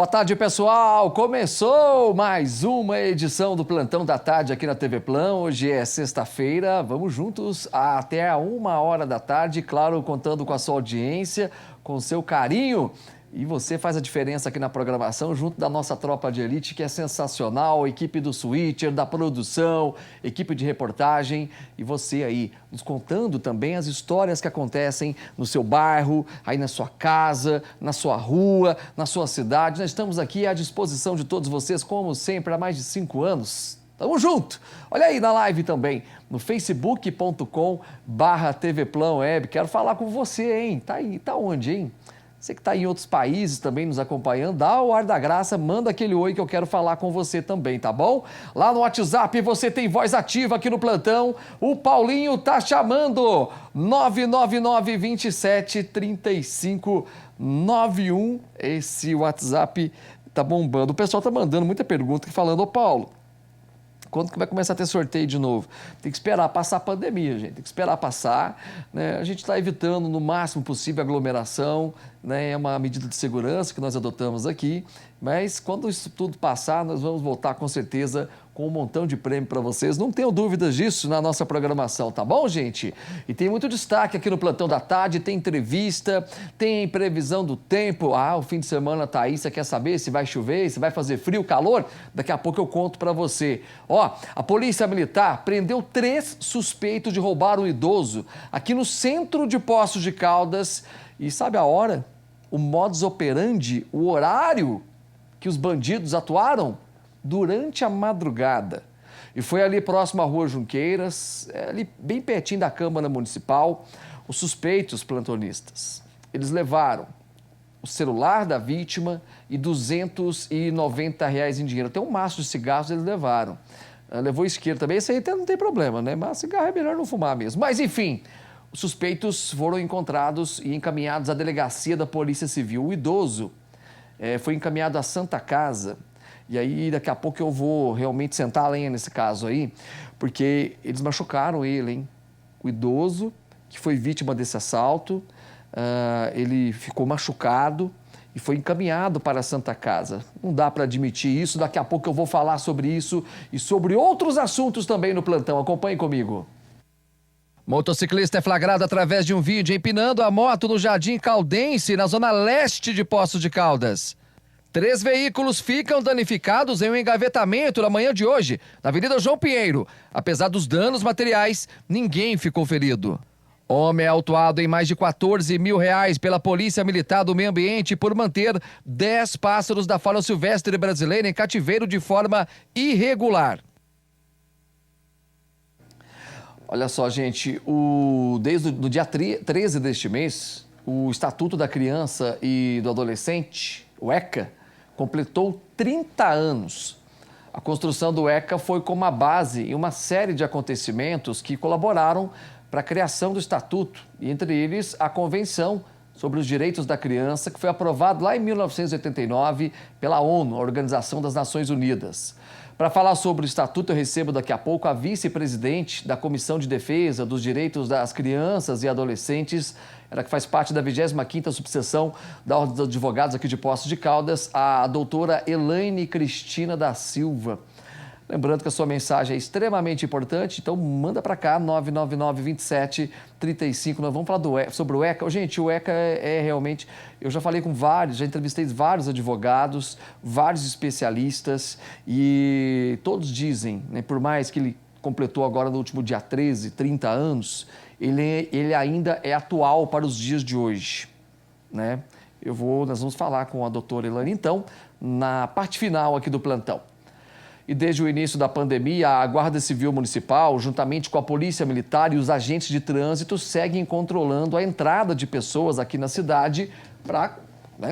tarde, pessoal! Começou mais uma edição do Plantão da Tarde aqui na TV Plan. Hoje é sexta-feira, vamos juntos até a 1h da tarde, claro, contando com a sua audiência, com o seu carinho. E você faz a diferença aqui na programação, junto da nossa tropa de elite, que é sensacional, equipe do Switcher, da produção, equipe de reportagem, e você aí, nos contando também as histórias que acontecem no seu bairro, aí na sua casa, na sua rua, na sua cidade. Nós estamos aqui à disposição de todos vocês, como sempre, há mais de 5 anos. Tamo junto! Olha aí na live também, no facebook.com/tvplanweb. Quero falar com você, hein? Tá aí, tá onde, hein? Você que está em outros países também nos acompanhando, dá o ar da graça, manda aquele oi que eu quero falar com você também, tá bom? Lá no WhatsApp você tem voz ativa aqui no plantão, o Paulinho tá chamando, 999-27-3591, esse WhatsApp tá bombando. O pessoal tá mandando muita pergunta falando, ô Paulo, quando que vai começar a ter sorteio de novo? Tem que esperar passar a pandemia, gente. Tem que esperar passar, né? A gente está evitando no máximo possível a aglomeração, né? É uma medida de segurança que nós adotamos aqui. Mas quando isso tudo passar, nós vamos voltar com certeza com um montão de prêmio para vocês. Não tenho dúvidas disso na nossa programação, tá bom, gente? E tem muito destaque aqui no Plantão da Tarde, tem entrevista, tem previsão do tempo. Ah, o fim de semana tá aí, você quer saber se vai chover, se vai fazer frio, calor? Daqui a pouco eu conto para você. Ó, a Polícia Militar prendeu 3 suspeitos de roubar um idoso aqui no centro de Poços de Caldas. E sabe a hora? O modus operandi, o horário que os bandidos atuaram? Durante a madrugada. E foi ali próximo à Rua Junqueiras, ali bem pertinho da Câmara Municipal. Os suspeitos plantonistas, eles levaram o celular da vítima e R$290 em dinheiro. Até um maço de cigarros eles levaram. Levou isqueiro também, isso aí até não tem problema, né? Mas cigarro é melhor não fumar mesmo. Mas enfim, os suspeitos foram encontrados e encaminhados à delegacia da Polícia Civil. O idoso foi encaminhado à Santa Casa. E aí, daqui a pouco eu vou realmente sentar a lenha nesse caso aí, porque eles machucaram ele, hein? O idoso que foi vítima desse assalto, ele ficou machucado e foi encaminhado para a Santa Casa. Não dá para admitir isso, daqui a pouco eu vou falar sobre isso e sobre outros assuntos também no plantão. Acompanhe comigo. Motociclista é flagrado através de um vídeo empinando a moto no Jardim Caldense, na zona leste de Poços de Caldas. 3 veículos ficam danificados em um engavetamento na manhã de hoje, na Avenida João Pinheiro. Apesar dos danos materiais, ninguém ficou ferido. Homem é autuado em mais de R$14 mil pela Polícia Militar do Meio Ambiente por manter 10 pássaros da fauna silvestre brasileira em cativeiro de forma irregular. Olha só, gente, desde o dia 13 deste mês, o Estatuto da Criança e do Adolescente, o ECA, completou 30 anos. A construção do ECA foi como a base em uma série de acontecimentos que colaboraram para a criação do Estatuto, e entre eles a Convenção sobre os Direitos da Criança, que foi aprovado lá em 1989 pela ONU, a Organização das Nações Unidas. Para falar sobre o Estatuto, eu recebo daqui a pouco a vice-presidente da Comissão de Defesa dos Direitos das Crianças e Adolescentes, ela que faz parte da 25ª subseção da Ordem dos Advogados aqui de Poços de Caldas, a doutora Elaine Cristina da Silva. Lembrando que a sua mensagem é extremamente importante, então manda para cá, 999-27-35. Nós vamos falar sobre o ECA. Gente, o ECA é realmente... Eu já falei com vários, já entrevistei vários advogados, vários especialistas, e todos dizem, né, por mais que ele completou agora no último dia 13, 30 anos, ele ainda é atual para os dias de hoje, né? Nós vamos falar com a doutora Elaine, então, na parte final aqui do plantão. E desde o início da pandemia, a Guarda Civil Municipal, juntamente com a Polícia Militar e os agentes de trânsito, seguem controlando a entrada de pessoas aqui na cidade para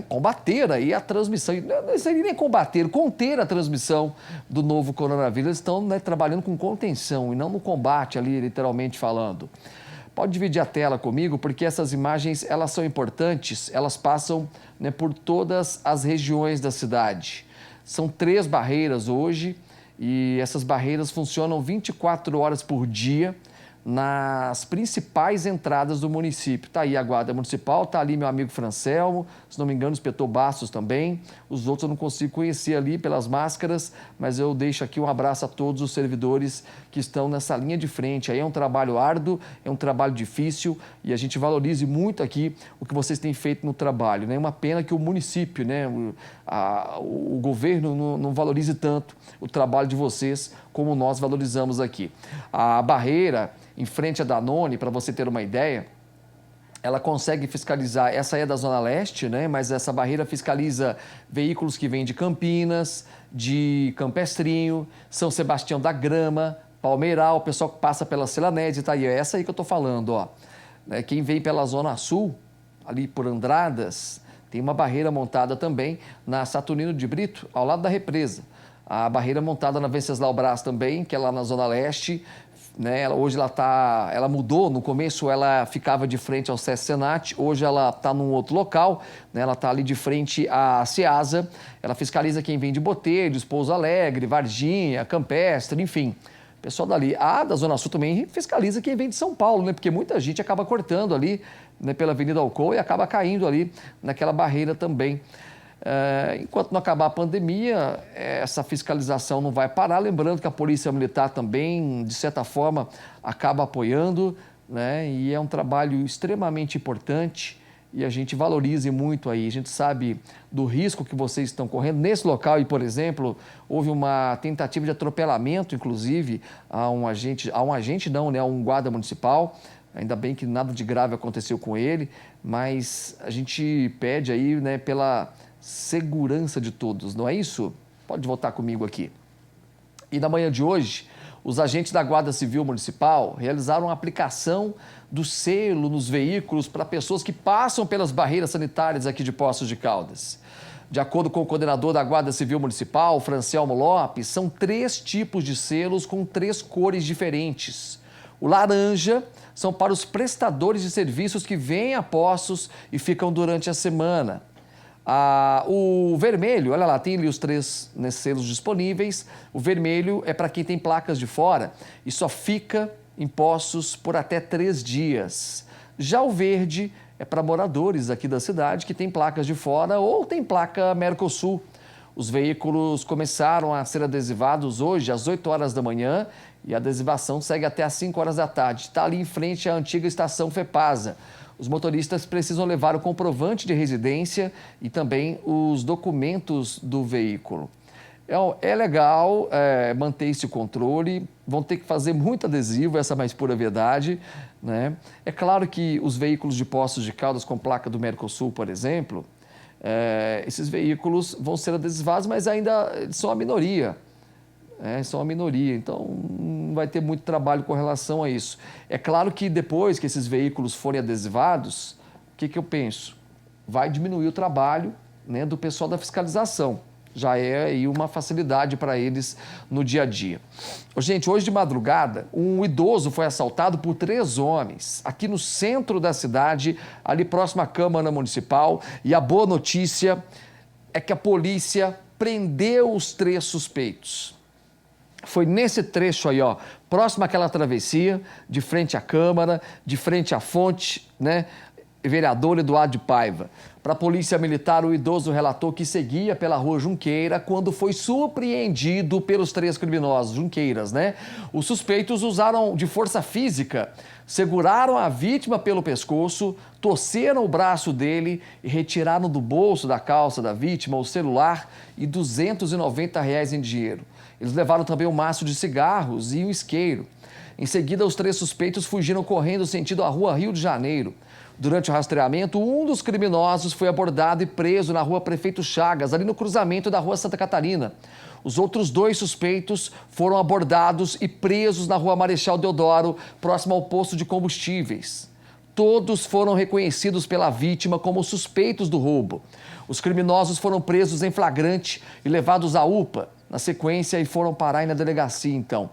combater aí a transmissão. Não seria nem combater, conter a transmissão do novo coronavírus. Eles estão trabalhando com contenção e não no combate ali, literalmente falando. Pode dividir a tela comigo, porque essas imagens, elas são importantes, elas passam por todas as regiões da cidade. São 3 barreiras hoje, e essas barreiras funcionam 24 horas por dia, nas principais entradas do município. Está aí a Guarda Municipal, está ali meu amigo Francelmo, se não me engano, o inspetor Bastos também. Os outros eu não consigo conhecer ali pelas máscaras, mas eu deixo aqui um abraço a todos os servidores que estão nessa linha de frente. Aí é um trabalho árduo, é um trabalho difícil e a gente valorize muito aqui o que vocês têm feito no trabalho. É uma pena que o município, né, o governo não valorize tanto o trabalho de vocês como nós valorizamos aqui. A barreira em frente à Danone, para você ter uma ideia, ela consegue fiscalizar, essa é da Zona Leste, né? Mas essa barreira fiscaliza veículos que vêm de Campinas, de Campestrinho, São Sebastião da Grama, Palmeiral, o pessoal que passa pela Celanese, tá aí, é essa aí que eu tô falando, ó. Quem vem pela Zona Sul, ali por Andradas, tem uma barreira montada também na Saturnino de Brito, ao lado da represa. A barreira montada na Venceslau Braz também, que é lá na Zona Leste, né? Hoje ela mudou, no começo ela ficava de frente ao SESC Senat, hoje ela está num outro local, né? Ela está ali de frente à Ceasa, ela fiscaliza quem vem de Botelhos, Pouso Alegre, Varginha, Campestre, enfim, pessoal dali. A da Zona Sul também fiscaliza quem vem de São Paulo, né? Porque muita gente acaba cortando ali, né, pela Avenida Alcoa e acaba caindo ali naquela barreira também. Enquanto não acabar a pandemia, essa fiscalização não vai parar. Lembrando que a Polícia Militar também, de certa forma, acaba apoiando, né? E é um trabalho extremamente importante e a gente valoriza muito aí. A gente sabe do risco que vocês estão correndo. Nesse local, e por exemplo, houve uma tentativa de atropelamento, inclusive, a um guarda municipal. Ainda bem que nada de grave aconteceu com ele, mas a gente pede aí, né, pela segurança de todos, não é isso? Pode voltar comigo aqui. E na manhã de hoje, os agentes da Guarda Civil Municipal realizaram uma aplicação do selo nos veículos para pessoas que passam pelas barreiras sanitárias aqui de Poços de Caldas. De acordo com o coordenador da Guarda Civil Municipal, Francelmo Lopes, são 3 tipos de selos com 3 cores diferentes. O laranja são para os prestadores de serviços que vêm a Poços e ficam durante a semana. O vermelho, olha lá, tem ali os 3, né, selos disponíveis. O vermelho é para quem tem placas de fora e só fica em Poços por até 3 dias. Já o verde é para moradores aqui da cidade que tem placas de fora ou tem placa Mercosul. Os veículos começaram a ser adesivados hoje às 8 horas da manhã e a adesivação segue até às 5 horas da tarde. Está ali em frente à antiga estação FEPASA. Os motoristas precisam levar o comprovante de residência e também os documentos do veículo. É legal manter esse controle, vão ter que fazer muito adesivo, essa é a mais pura verdade, né? É claro que os veículos de Poços de Caldas com placa do Mercosul, por exemplo, esses veículos vão ser adesivados, mas ainda são a minoria. São a minoria, então não vai ter muito trabalho com relação a isso. É claro que depois que esses veículos forem adesivados, o que eu penso? Vai diminuir o trabalho, né, do pessoal da fiscalização. Já é aí uma facilidade para eles no dia a dia. Gente, hoje de madrugada, um idoso foi assaltado por 3 homens aqui no centro da cidade, ali próximo à Câmara Municipal. E a boa notícia é que a polícia prendeu os 3 suspeitos. Foi nesse trecho aí, ó, próximo àquela travessia, de frente à Câmara, de frente à fonte, né? Vereador Eduardo de Paiva. Para a Polícia Militar, o idoso relatou que seguia pela rua Junqueira quando foi surpreendido pelos 3 criminosos, Junqueiras, né? Os suspeitos usaram de força física, seguraram a vítima pelo pescoço, torceram o braço dele e retiraram do bolso da calça da vítima o celular e R$ 290 em dinheiro. Eles levaram também um maço de cigarros e um isqueiro. Em seguida, os 3 suspeitos fugiram correndo sentido a rua Rio de Janeiro. Durante o rastreamento, um dos criminosos foi abordado e preso na rua Prefeito Chagas, ali no cruzamento da rua Santa Catarina. Os outros 2 suspeitos foram abordados e presos na rua Marechal Deodoro, próximo ao posto de combustíveis. Todos foram reconhecidos pela vítima como suspeitos do roubo. Os criminosos foram presos em flagrante e levados à UPA, na sequência, e foram parar aí na delegacia, então.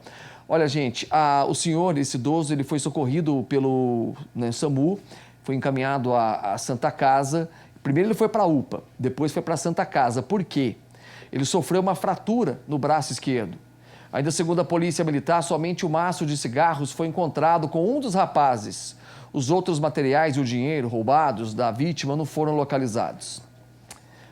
Olha, gente, o senhor, esse idoso, ele foi socorrido pelo SAMU, foi encaminhado à Santa Casa. Primeiro ele foi para a UPA, depois foi para a Santa Casa. Por quê? Ele sofreu uma fratura no braço esquerdo. Ainda segundo a Polícia Militar, somente o maço de cigarros foi encontrado com um dos rapazes. Os outros materiais e o dinheiro roubados da vítima não foram localizados.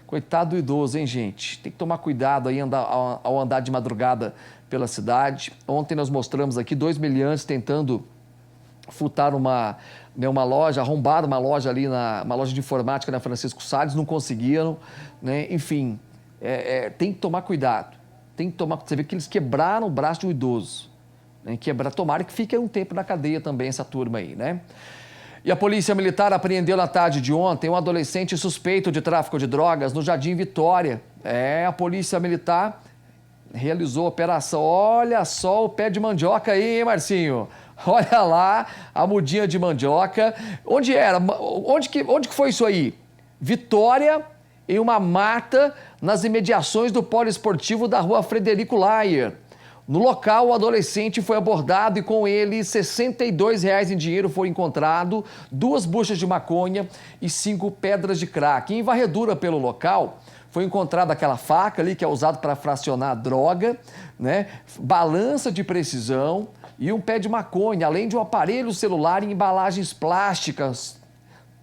Coitado do idoso, hein, gente? Tem que tomar cuidado aí ao andar de madrugada pela cidade. Ontem nós mostramos aqui 2 meliantes tentando furtar uma loja, arrombaram uma loja ali, uma loja de informática na Francisco Salles, não conseguiram, né? Enfim, tem que tomar cuidado. Você vê que eles quebraram o braço de um idoso. Né? Tomara que fique um tempo na cadeia também essa turma aí, né? E a Polícia Militar apreendeu na tarde de ontem um adolescente suspeito de tráfico de drogas no Jardim Vitória. A Polícia Militar realizou a operação. Olha só o pé de mandioca aí, hein, Marcinho? Olha lá a mudinha de mandioca. Onde era? Onde que foi isso aí? Vitória, em uma mata nas imediações do polo esportivo da rua Frederico Laier. No local, o adolescente foi abordado e com ele R$ 62 em dinheiro foi encontrado, 2 buchas de maconha e 5 pedras de crack. Em varredura pelo local, foi encontrada aquela faca ali que é usada para fracionar a droga, né? Balança de precisão e um pé de maconha, além de um aparelho celular em embalagens plásticas,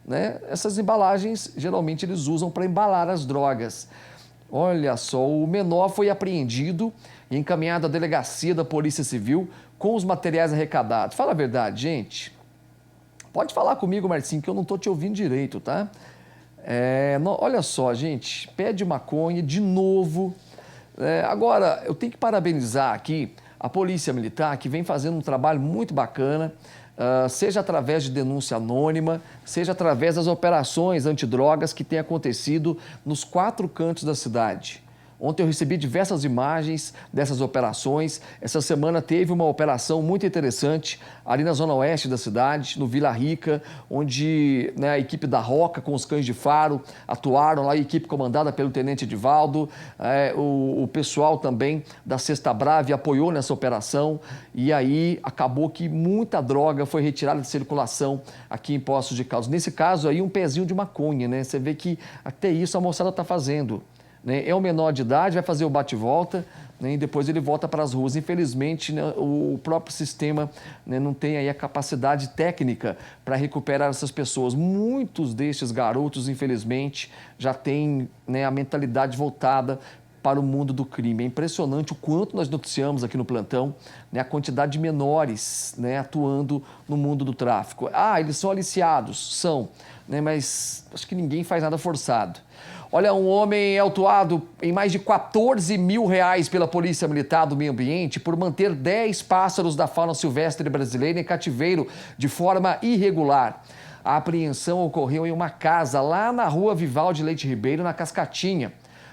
né? Essas embalagens, geralmente, eles usam para embalar as drogas. Olha só, o menor foi apreendido e encaminhado à delegacia da Polícia Civil com os materiais arrecadados. Fala a verdade, gente. Pode falar comigo, Marcinho, que eu não estou te ouvindo direito, tá? Olha só, gente, pé de maconha de novo. Agora, eu tenho que parabenizar aqui a Polícia Militar, que vem fazendo um trabalho muito bacana, seja através de denúncia anônima, seja através das operações antidrogas que têm acontecido nos 4 cantos da cidade. Ontem eu recebi diversas imagens dessas operações. Essa semana teve uma operação muito interessante ali na zona oeste da cidade, no Vila Rica, onde, né, a equipe da Roca com os cães de faro atuaram lá, a equipe comandada pelo Tenente Edivaldo, o pessoal também da Cesta Brava apoiou nessa operação e aí acabou que muita droga foi retirada de circulação aqui em Poços de Caldas. Nesse caso aí, um pezinho de maconha, né? Você vê que até isso a moçada está fazendo. É um menor de idade, vai fazer o bate-volta, né, e depois ele volta para as ruas. Infelizmente, né, o próprio sistema, né, não tem aí a capacidade técnica para recuperar essas pessoas. Muitos destes garotos, infelizmente, já têm, né, a mentalidade voltada para o mundo do crime. É impressionante o quanto nós noticiamos aqui no plantão, né, a quantidade de menores, né, atuando no mundo do tráfico. Eles são aliciados, são, né, mas acho que ninguém faz nada forçado. Olha, um homem é autuado em mais de R$ 14 mil pela Polícia Militar do Meio Ambiente por manter 10 pássaros da fauna silvestre brasileira em cativeiro de forma irregular. A apreensão ocorreu em uma casa lá na rua Vivaldi Leite Ribeiro, na Cascatinha.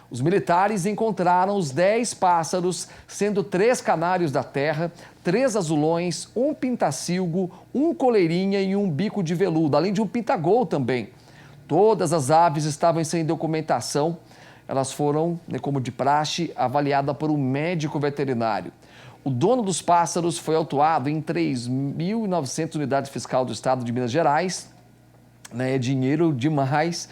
Os militares encontraram os 10 pássaros, sendo 3 canários da terra, 3 azulões, um pintacilgo, um coleirinha e um bico de veludo, além de um pintagol também. Todas as aves estavam sem documentação. Elas foram, né, como de praxe, avaliadas por um médico veterinário. O dono dos pássaros foi autuado em 3.900 unidades fiscal do estado de Minas Gerais. É dinheiro demais.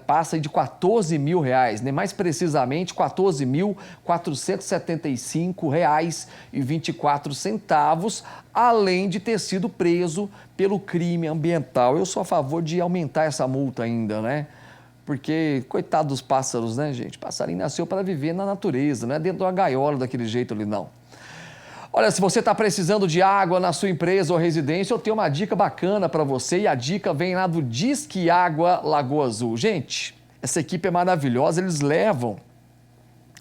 Passa de R$ 14 mil, né? Mais precisamente R$ 14.475,24, além de ter sido preso pelo crime ambiental. Eu sou a favor de aumentar essa multa ainda, né? Porque, coitado dos pássaros, né, gente? Passarinho nasceu para viver na natureza, não é dentro de uma gaiola daquele jeito ali, não. Olha, se você está precisando de água na sua empresa ou residência, eu tenho uma dica bacana para você e a dica vem lá do Disque Água Lagoa Azul. Gente, essa equipe é maravilhosa, eles levam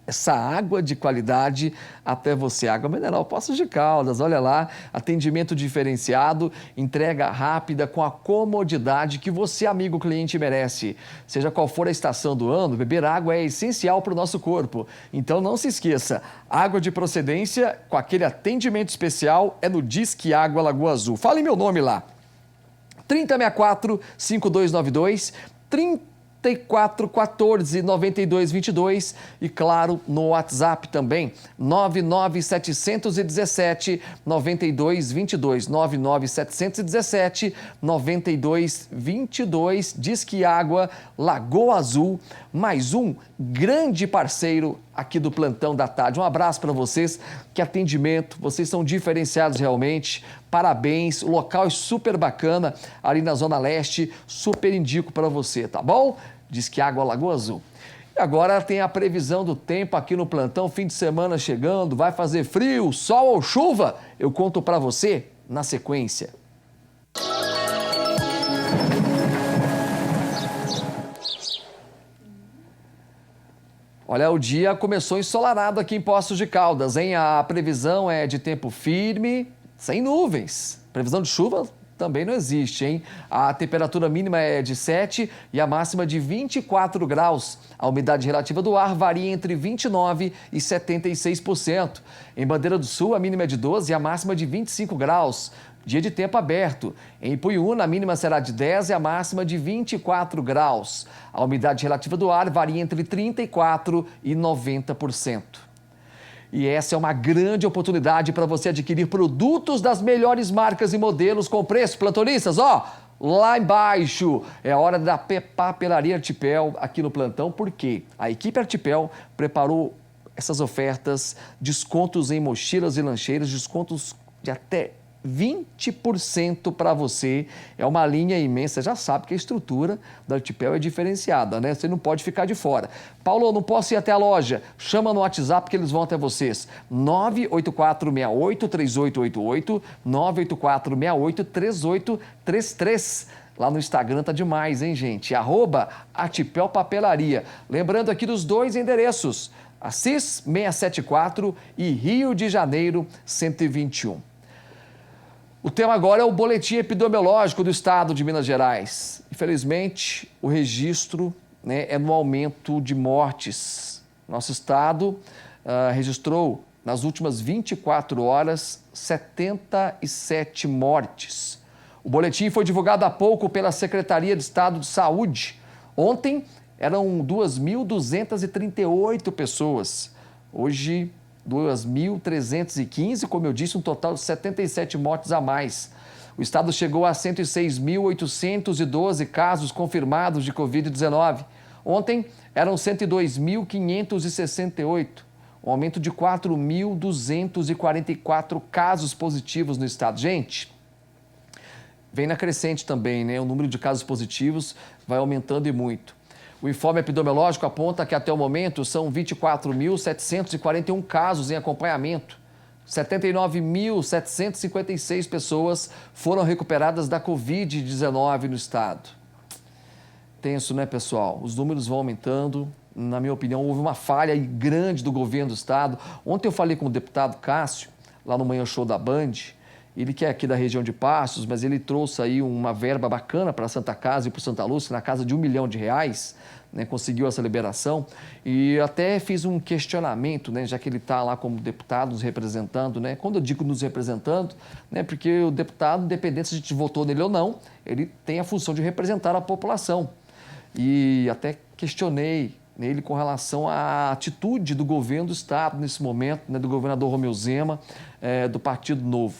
essa água de qualidade até você. Água mineral Poços de Caldas, olha lá, atendimento diferenciado, entrega rápida com a comodidade que você, amigo cliente, merece. Seja qual for a estação do ano, beber água é essencial para o nosso corpo. Então não se esqueça, água de procedência com aquele atendimento especial é no Disque Água Lagoa Azul. Fale meu nome lá, 3064-5292, 3414 9222 e, claro, no WhatsApp também, 99717 9222, 99717 9222. Disque Água, Lagoa Azul, mais um grande parceiro aqui do Plantão da Tarde. Um abraço para vocês, que atendimento, vocês são diferenciados realmente, parabéns, o local é super bacana, ali na Zona Leste, super indico para você, tá bom? Disque Água, Lagoa Azul. E agora tem a previsão do tempo aqui no Plantão, fim de semana chegando, vai fazer frio, sol ou chuva? Eu conto para você na sequência. Olha, o dia começou ensolarado aqui em Poços de Caldas, hein? A previsão é de tempo firme, sem nuvens. Previsão de chuva também não existe, hein? A temperatura mínima é de 7 e a máxima de 24 graus. A umidade relativa do ar varia entre 29% e 76%. Em Bandeira do Sul, a mínima é de 12 e a máxima de 25 graus. Dia de tempo aberto. Em Ipuiuna, a mínima será de 10 e a máxima de 24 graus. A umidade relativa do ar varia entre 34% e 90%. E essa é uma grande oportunidade para você adquirir produtos das melhores marcas e modelos com preço. Plantonistas, ó, lá embaixo. É hora da Papelaria Artipel aqui no Plantão, porque a equipe Artipel preparou essas ofertas, descontos em mochilas e lancheiras, descontos de até 20% para você. É uma linha imensa, você já sabe que a estrutura da Artipel é diferenciada, né? Você não pode ficar de fora. Paulo, não posso ir até a loja. Chama no WhatsApp que eles vão até vocês. 984683888, 984683833. Lá no Instagram tá demais, hein, gente? @Artipel Papelaria. Lembrando aqui dos dois endereços, Assis 674 e Rio de Janeiro 121. O tema agora é o boletim epidemiológico do estado de Minas Gerais. Infelizmente, o registro, né, é no aumento de mortes. Nosso estado registrou, nas últimas 24 horas, 77 mortes. O boletim foi divulgado há pouco pela Secretaria de Estado de Saúde. Ontem, eram 2.238 pessoas. Hoje, 2.315, como eu disse, um total de 77 mortes a mais. O estado chegou a 106.812 casos confirmados de Covid-19. Ontem eram 102.568, um aumento de 4.244 casos positivos no estado. Gente, vem na crescente também, né? O número de casos positivos vai aumentando e muito. O informe epidemiológico aponta que até o momento são 24.741 casos em acompanhamento. 79.756 pessoas foram recuperadas da Covid-19 no estado. Tenso, né, pessoal? Os números vão aumentando. Na minha opinião, houve uma falha grande do governo do estado. Ontem eu falei com o deputado Cássio, lá no Manhã Show da Band. Ele que é aqui da região de Passos, mas ele trouxe aí uma verba bacana para a Santa Casa e para o Santa Lúcia, na casa de R$1 milhão, né, conseguiu essa liberação. E até fiz um questionamento, né, já que ele está lá como deputado nos representando, né, quando eu digo nos representando, né, porque o deputado, independente se a gente votou nele ou não, ele tem a função de representar a população. E até questionei nele com relação à atitude do governo do estado nesse momento, né, do governador Romeu Zema, do Partido Novo.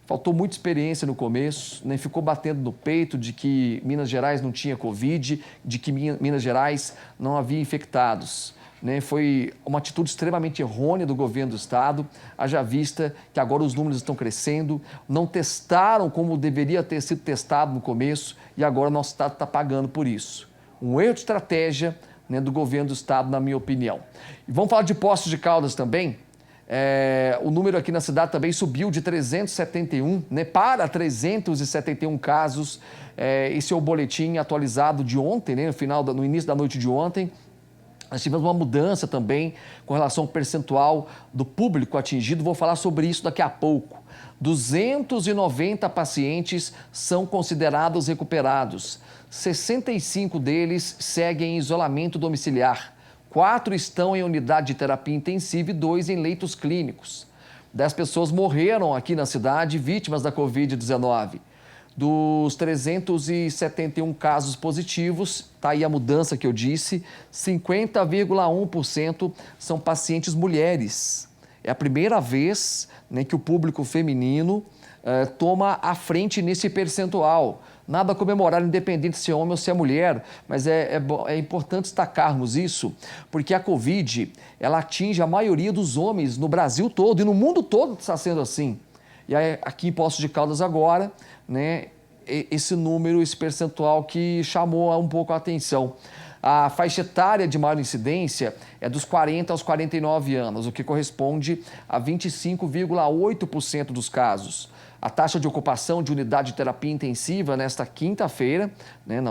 Faltou muita experiência no começo, né? Ficou batendo no peito de que Minas Gerais não tinha Covid, de que Minas Gerais não havia infectados. Né? Foi uma atitude extremamente errônea do governo do estado, haja vista que agora os números estão crescendo, não testaram como deveria ter sido testado no começo e agora o nosso estado está pagando por isso. Um erro de estratégia, né, do governo do estado, na minha opinião. E vamos falar de Poços de Caldas também. O número aqui na cidade também subiu de 371, né, para 371 casos. Esse é o boletim atualizado de ontem, né, no início da noite de ontem. Nós tivemos uma mudança também com relação ao percentual do público atingido. Vou falar sobre isso daqui a pouco. 290 pacientes são considerados recuperados. 65 deles seguem em isolamento domiciliar. 4 estão em unidade de terapia intensiva e 2 em leitos clínicos. 10 pessoas morreram aqui na cidade vítimas da Covid-19. Dos 371 casos positivos, está aí a mudança que eu disse, 50,1% são pacientes mulheres. É a primeira vez, né, que o público feminino toma a frente nesse percentual. Nada a comemorar, independente se é homem ou se é mulher, mas é importante destacarmos isso, porque a Covid, ela atinge a maioria dos homens no Brasil todo e no mundo todo está sendo assim. E aí, aqui em Poços de Caldas agora, né, esse número, esse percentual que chamou um pouco a atenção. A faixa etária de maior incidência é dos 40 aos 49 anos, o que corresponde a 25,8% dos casos. A taxa de ocupação de unidade de terapia intensiva nesta quinta-feira, né,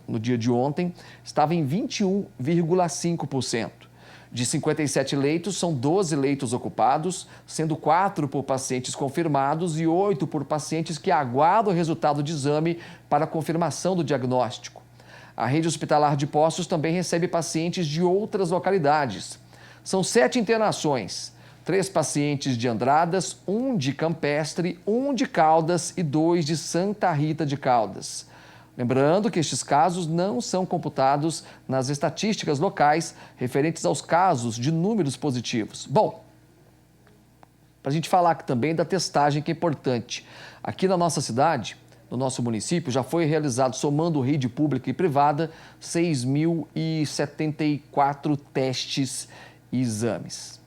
no dia de ontem, estava em 21,5%. De 57 leitos, são 12 leitos ocupados, sendo 4 por pacientes confirmados e 8 por pacientes que aguardam o resultado de exame para confirmação do diagnóstico. A rede hospitalar de Poços também recebe pacientes de outras localidades. São 7 internações, 3 pacientes de Andradas, 1 de Campestre, 1 de Caldas e 2 de Santa Rita de Caldas. Lembrando que estes casos não são computados nas estatísticas locais referentes aos casos de números positivos. Bom, para a gente falar aqui também da testagem, que é importante. Aqui na nossa cidade, no nosso município, já foi realizado, somando rede pública e privada, 6.074 testes e exames.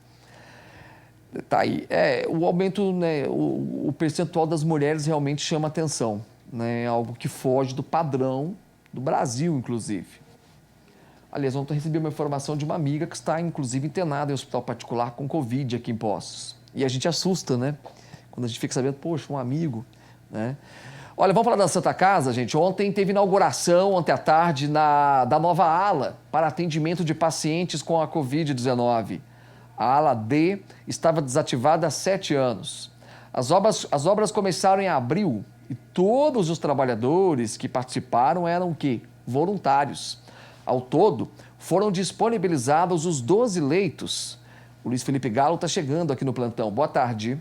Tá aí. O aumento, né, o percentual das mulheres realmente chama atenção. Né, algo que foge do padrão do Brasil, inclusive. Aliás, ontem eu recebi uma informação de uma amiga que está, inclusive, internada em um hospital particular com Covid aqui em Poços. E a gente assusta, né? Quando a gente fica sabendo, poxa, um amigo, né? Olha, vamos falar da Santa Casa, gente. Ontem teve inauguração, ontem à tarde, da nova ala para atendimento de pacientes com a Covid-19. A ala D estava desativada há 7 anos. As obras começaram em abril. E todos os trabalhadores que participaram eram o quê? Voluntários. Ao todo, foram disponibilizados os 12 leitos. O Luiz Felipe Galo está chegando aqui no plantão. Boa tarde.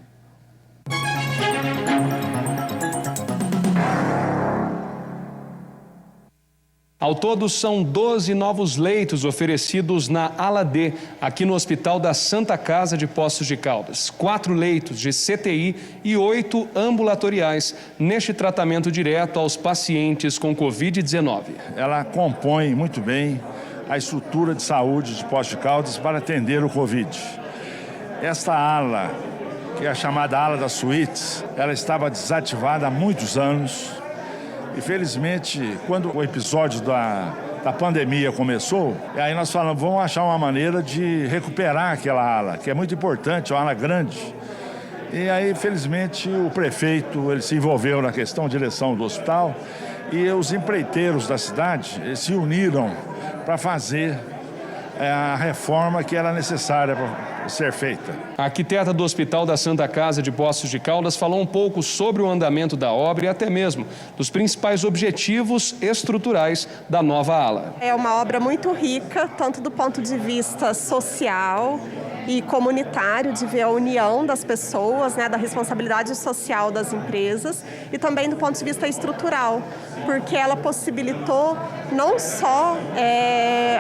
Ao todo, são 12 novos leitos oferecidos na ala D, aqui no Hospital da Santa Casa de Poços de Caldas. 4 leitos de CTI e 8 ambulatoriais neste tratamento direto aos pacientes com Covid-19. Ela compõe muito bem a estrutura de saúde de Poços de Caldas para atender o Covid. Esta ala, que é a chamada ala das suítes, ela estava desativada há muitos anos. E, felizmente, quando o episódio da pandemia começou, aí nós falamos, vamos achar uma maneira de recuperar aquela ala, que é muito importante, uma ala grande. E aí, felizmente, o prefeito ele se envolveu na questão, a direção do hospital, e os empreiteiros da cidade se uniram para fazer a reforma que era necessária para ser feita. A arquiteta do Hospital da Santa Casa de Poços de Caldas falou um pouco sobre o andamento da obra e até mesmo dos principais objetivos estruturais da nova ala. É uma obra muito rica, tanto do ponto de vista social e comunitário, de ver a união das pessoas, né, da responsabilidade social das empresas, e também do ponto de vista estrutural, porque ela possibilitou não só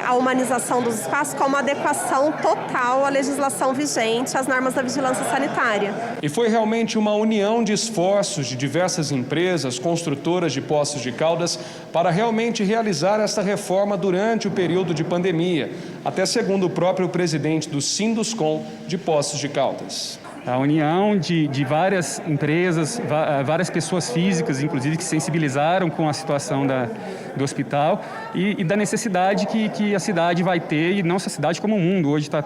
a humanização dos espaços, como a adequação total à legislação vigente, às normas da vigilância sanitária. E foi realmente uma união de esforços de diversas empresas, construtoras de Poços de Caldas, para realmente realizar esta reforma durante o período de pandemia, até segundo o próprio presidente do Sinduscom de Poços de Caldas. A união de várias empresas, várias pessoas físicas, inclusive, que se sensibilizaram com a situação do hospital e da necessidade que a cidade vai ter, e não só a cidade como o mundo hoje está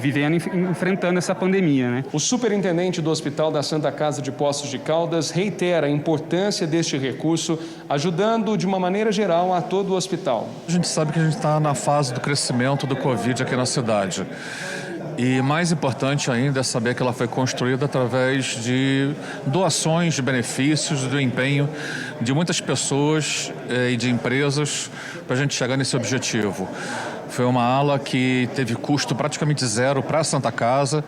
vivendo, enfrentando essa pandemia, né? O superintendente do Hospital da Santa Casa de Poços de Caldas reitera a importância deste recurso, ajudando de uma maneira geral a todo o hospital. A gente sabe que a gente está na fase do crescimento do Covid aqui na cidade. E mais importante ainda é saber que ela foi construída através de doações, de benefícios, do empenho de muitas pessoas e de empresas para a gente chegar nesse objetivo. Foi uma ala que teve custo praticamente zero para a Santa Casa,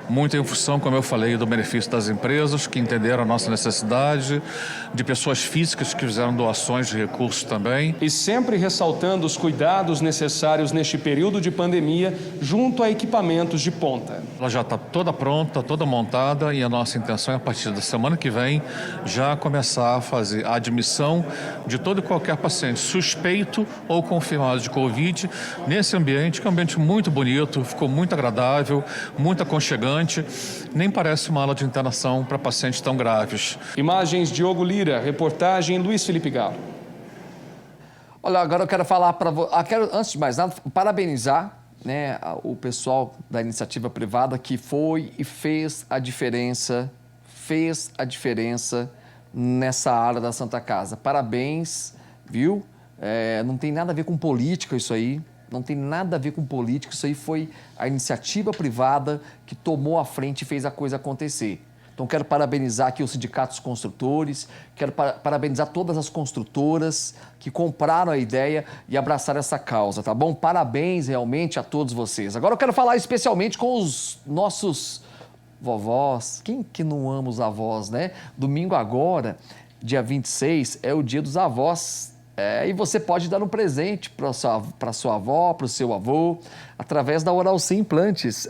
muito em função, como eu falei, do benefício das empresas que entenderam a nossa necessidade, de pessoas físicas que fizeram doações de recursos também. E sempre ressaltando os cuidados necessários neste período de pandemia junto a equipamentos de ponta. Ela já está toda pronta, toda montada e a nossa intenção é, a partir da semana que vem, já começar a fazer a admissão de todo e qualquer paciente suspeito ou confirmado de Covid nesse ambiente, que é um ambiente muito bonito, ficou muito agradável, muito aconchegante, nem parece uma ala de internação para pacientes tão graves. Imagens Diogo Lira, reportagem Luiz Felipe Galo. Olha, agora eu quero falar para você, antes de mais nada, parabenizar, né, o pessoal da iniciativa privada que foi e fez a diferença nessa área da Santa Casa. Parabéns, viu? Não tem nada a ver com política isso aí, não tem nada a ver com política, isso aí foi a iniciativa privada que tomou a frente e fez a coisa acontecer. Então, quero parabenizar aqui os sindicatos construtores, quero parabenizar todas as construtoras que compraram a ideia e abraçaram essa causa, tá bom? Parabéns realmente a todos vocês. Agora eu quero falar especialmente com os nossos vovós. Quem que não ama os avós, né? Domingo agora, dia 26, é o dia dos avós. E você pode dar um presente para sua avó, para o seu avô, através da Oral Sim Implantes.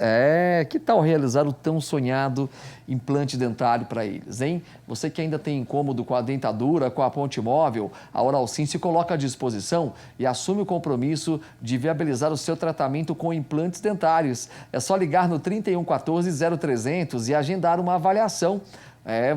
Que tal realizar o tão sonhado implante dentário para eles, hein? Você que ainda tem incômodo com a dentadura, com a ponte móvel, a Oral Sim se coloca à disposição e assume o compromisso de viabilizar o seu tratamento com implantes dentários. É só ligar no 3114-0300 e agendar uma avaliação.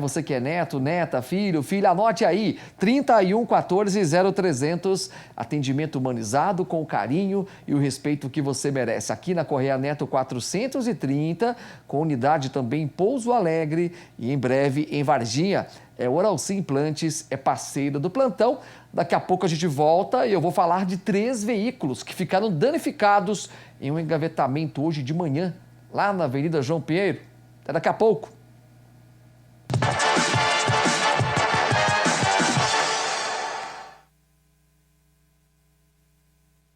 Você que é neto, neta, filho, filha, anote aí, 3114-0300, atendimento humanizado com o carinho e o respeito que você merece. Aqui na Correia Neto 430, com unidade também em Pouso Alegre e em breve em Varginha. Oral Sim Implantes é parceira do plantão. Daqui a pouco a gente volta e eu vou falar de 3 veículos que ficaram danificados em um engavetamento hoje de manhã, lá na Avenida João Pinheiro. Até daqui a pouco.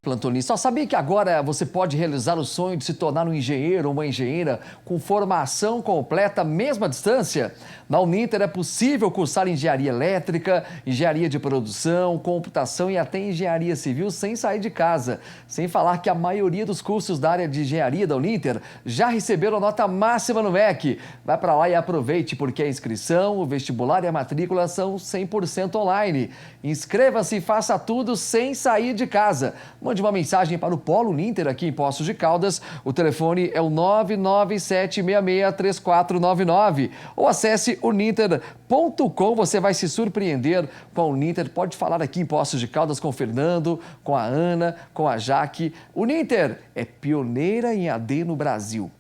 Plantonista, só sabia que agora você pode realizar o sonho de se tornar um engenheiro ou uma engenheira com formação completa, mesmo à distância? Na Uninter é possível cursar engenharia elétrica, engenharia de produção, computação e até engenharia civil sem sair de casa. Sem falar que a maioria dos cursos da área de engenharia da Uninter já receberam a nota máxima no MEC. Vai para lá e aproveite, porque a inscrição, o vestibular e a matricula são 100% online. Inscreva-se e faça tudo sem sair de casa. Mande uma mensagem para o Polo Uninter aqui em Poços de Caldas. O telefone é o 997663499 ou acesse uninter.com. Você vai se surpreender com a Uninter. Pode falar aqui em Poços de Caldas com o Fernando, com a Ana, com a Jaque. Uninter é pioneira em AD no Brasil.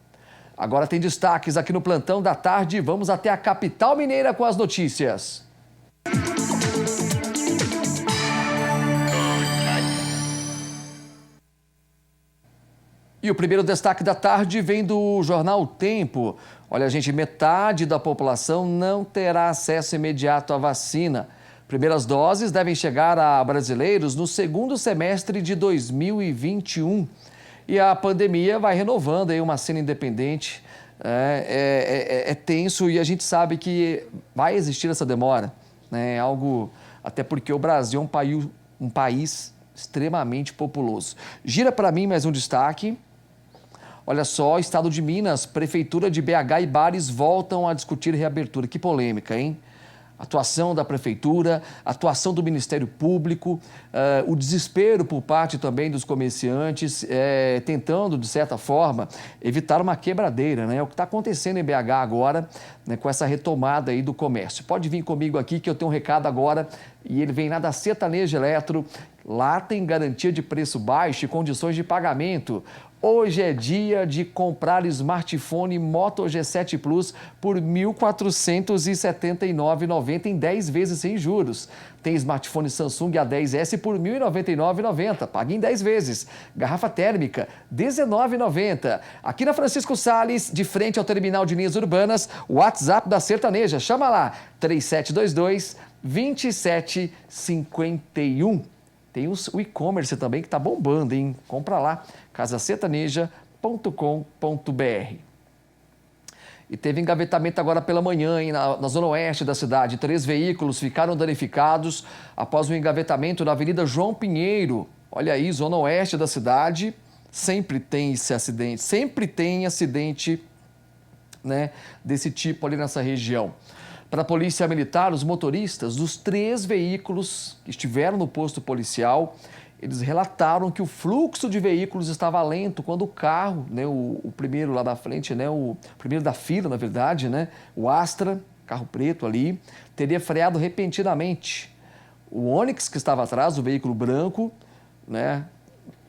Agora tem destaques aqui no Plantão da Tarde. Vamos até a capital mineira com as notícias. E o primeiro destaque da tarde vem do jornal O Tempo. Olha, gente, metade da população não terá acesso imediato à vacina. Primeiras doses devem chegar a brasileiros no segundo semestre de 2021. E a pandemia vai renovando aí uma cena independente. É tenso e a gente sabe que vai existir essa demora. Né? Algo, até porque o Brasil é um país extremamente populoso. Gira para mim mais um destaque. Olha só, Estado de Minas, Prefeitura de BH e bares voltam a discutir reabertura. Que polêmica, hein? Atuação da Prefeitura, atuação do Ministério Público, o desespero por parte também dos comerciantes, tentando, de certa forma, evitar uma quebradeira, né? É o que está acontecendo em BH agora, né, com essa retomada aí do comércio. Pode vir comigo aqui que eu tenho um recado agora e ele vem lá da Sertaneja Eletro. Lá tem garantia de preço baixo e condições de pagamento. Hoje é dia de comprar smartphone Moto G7 Plus por R$ 1.479,90 em 10 vezes sem juros. Tem smartphone Samsung A10S por R$ 1.099,90, paga em 10 vezes. Garrafa térmica, R$ 19,90. Aqui na Francisco Salles, de frente ao terminal de linhas urbanas, o WhatsApp da Sertaneja. Chama lá, 3722-2751. Tem o e-commerce também que está bombando, hein? Compra lá, casasertaneja.com.br. E teve engavetamento agora pela manhã, hein, na zona oeste da cidade. 3 veículos ficaram danificados após um engavetamento na Avenida João Pinheiro. Olha aí, zona oeste da cidade. Sempre tem esse acidente, né, desse tipo ali nessa região. Para a Polícia Militar, os motoristas dos 3 veículos que estiveram no posto policial, eles relataram que o fluxo de veículos estava lento quando o carro, né, o primeiro lá da frente, né, o primeiro da fila, na verdade, né, o Astra, carro preto ali, teria freado repentinamente. O Onix, que estava atrás, o veículo branco, né,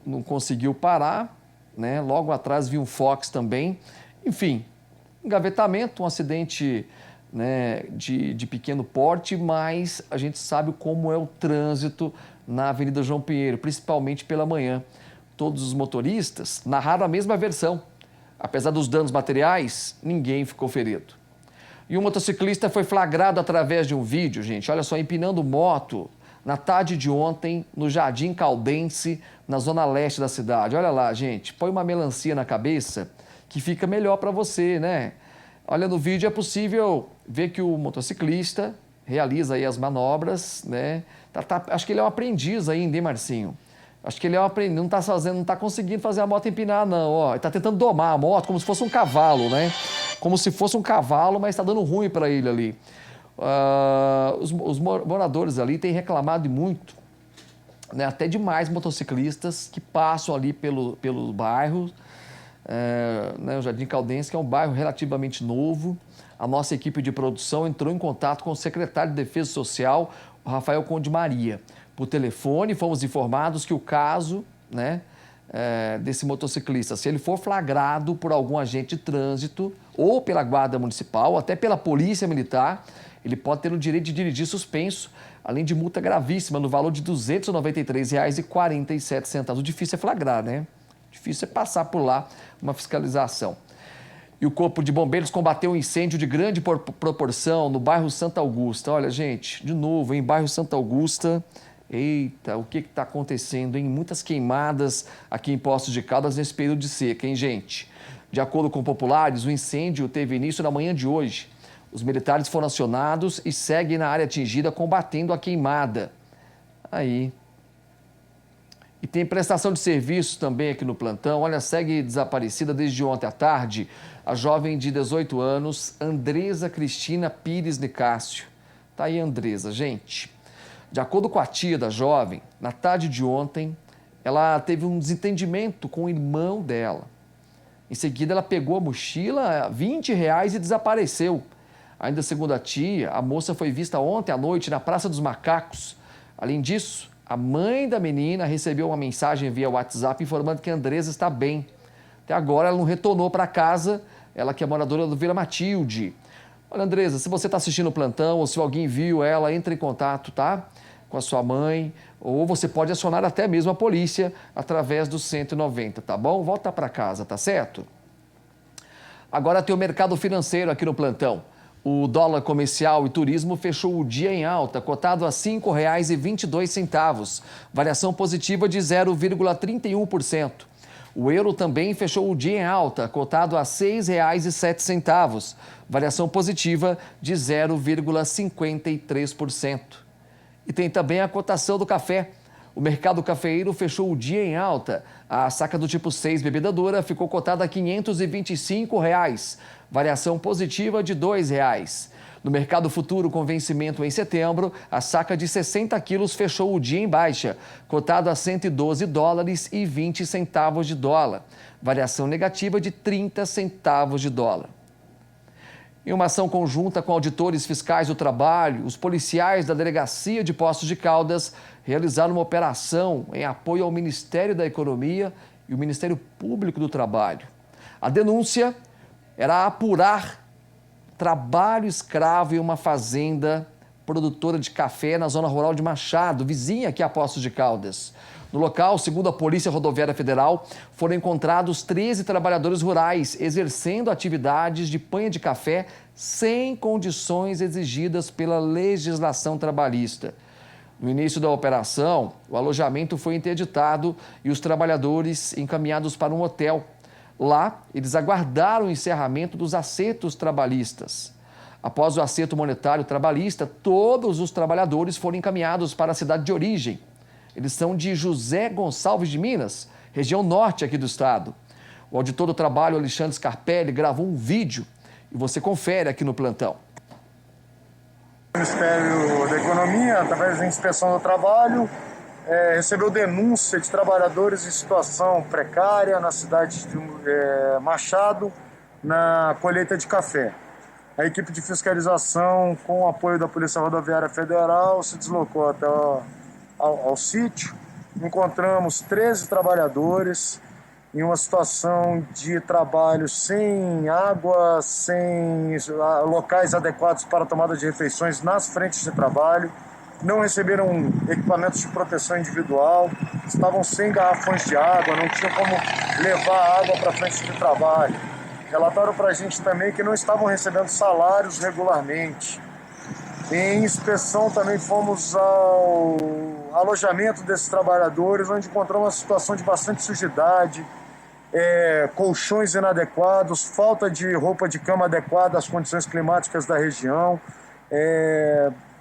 não conseguiu parar, né, logo atrás vinha um Fox também. Enfim, engavetamento, um acidente, né, de pequeno porte, mas a gente sabe como é o trânsito na Avenida João Pinheiro, principalmente pela manhã. Todos os motoristas narraram a mesma versão. Apesar dos danos materiais, ninguém ficou ferido. E um motociclista foi flagrado através de um vídeo, gente, olha só, empinando moto na tarde de ontem no Jardim Caldense, na zona leste da cidade. Olha lá, gente, põe uma melancia na cabeça que fica melhor para você, né? Olha, no vídeo é possível ver que o motociclista realiza aí as manobras, né? Acho que ele é um aprendiz ainda, hein, Marcinho? Acho que ele é um aprendiz, não está conseguindo fazer a moto empinar, não. Ó, ele está tentando domar a moto como se fosse um cavalo, né? Como se fosse um cavalo, mas está dando ruim para ele ali. Os moradores ali têm reclamado muito, né? Até demais motociclistas que passam ali pelo bairro, né? O Jardim Caldense, que é um bairro relativamente novo. A nossa equipe de produção entrou em contato com o secretário de Defesa Social, o Rafael Conde Maria. Por telefone, fomos informados que o caso, né, desse motociclista, se ele for flagrado por algum agente de trânsito ou pela Guarda Municipal, ou até pela Polícia Militar, ele pode ter o direito de dirigir suspenso, além de multa gravíssima no valor de R$ 293,47. O difícil é flagrar, né? O difícil é passar por lá uma fiscalização. E o Corpo de Bombeiros combateu um incêndio de grande proporção no bairro Santa Augusta. Olha, gente, de novo, em bairro Santa Augusta, eita, o que está acontecendo, hein? Muitas queimadas aqui em Poços de Caldas nesse período de seca, hein, gente? De acordo com populares, o incêndio teve início na manhã de hoje. Os militares foram acionados e seguem na área atingida combatendo a queimada. Aí. E tem prestação de serviços também aqui no plantão. Olha, segue desaparecida desde ontem à tarde a jovem de 18 anos, Andresa Cristina Pires Nicásio. Tá aí, Andresa, gente. De acordo com a tia da jovem, na tarde de ontem, ela teve um desentendimento com o irmão dela. Em seguida, ela pegou a mochila, R$20 e desapareceu. Ainda segundo a tia, a moça foi vista ontem à noite na Praça dos Macacos. Além disso, a mãe da menina recebeu uma mensagem via WhatsApp informando que a Andresa está bem. Até agora ela não retornou para casa, ela que é moradora do Vila Matilde. Olha, Andresa, se você está assistindo o plantão ou se alguém viu ela, entre em contato, tá? Com a sua mãe, ou você pode acionar até mesmo a polícia através do 190, tá bom? Volta para casa, tá certo? Agora tem o mercado financeiro aqui no plantão. O dólar comercial e turismo fechou o dia em alta, cotado a R$ 5,22, variação positiva de 0,31%. O euro também fechou o dia em alta, cotado a R$ 6,07, variação positiva de 0,53%. E tem também a cotação do café. O mercado cafeeiro fechou o dia em alta. A saca do tipo 6 bebida dura ficou cotada a R$ 525, variação positiva de R$ 2,00. No mercado futuro com vencimento em setembro, a saca de 60 quilos fechou o dia em baixa, cotado a $112,20, variação negativa de 30 centavos de dólar. Em uma ação conjunta com auditores fiscais do trabalho, os policiais da Delegacia de Poços de Caldas realizaram uma operação em apoio ao Ministério da Economia e o Ministério Público do Trabalho. A denúncia era apurar trabalho escravo em uma fazenda produtora de café na zona rural de Machado, vizinha aqui a Poços de Caldas. No local, segundo a Polícia Rodoviária Federal, foram encontrados 13 trabalhadores rurais exercendo atividades de panha de café sem condições exigidas pela legislação trabalhista. No início da operação, o alojamento foi interditado e os trabalhadores encaminhados para um hotel. Lá, eles aguardaram o encerramento dos acertos trabalhistas. Após o acerto monetário trabalhista, todos os trabalhadores foram encaminhados para a cidade de origem. Eles são de José Gonçalves de Minas, região norte aqui do estado. O auditor do trabalho, Alexandre Scarpelli, gravou um vídeo e você confere aqui no plantão. O Ministério da Economia, através da Inspeção do Trabalho, recebeu denúncia de trabalhadores em situação precária na cidade de Machado, na colheita de café. A equipe de fiscalização, com o apoio da Polícia Rodoviária Federal, se deslocou até ao sítio. Encontramos 13 trabalhadores em uma situação de trabalho sem água, sem locais adequados para a tomada de refeições nas frentes de trabalho. Não receberam equipamentos de proteção individual, estavam sem garrafões de água, não tinham como levar água para a frente de trabalho. Relataram para a gente também que não estavam recebendo salários regularmente. Em inspeção também fomos ao alojamento desses trabalhadores, onde encontramos uma situação de bastante sujidade, colchões inadequados, falta de roupa de cama adequada às condições climáticas da região,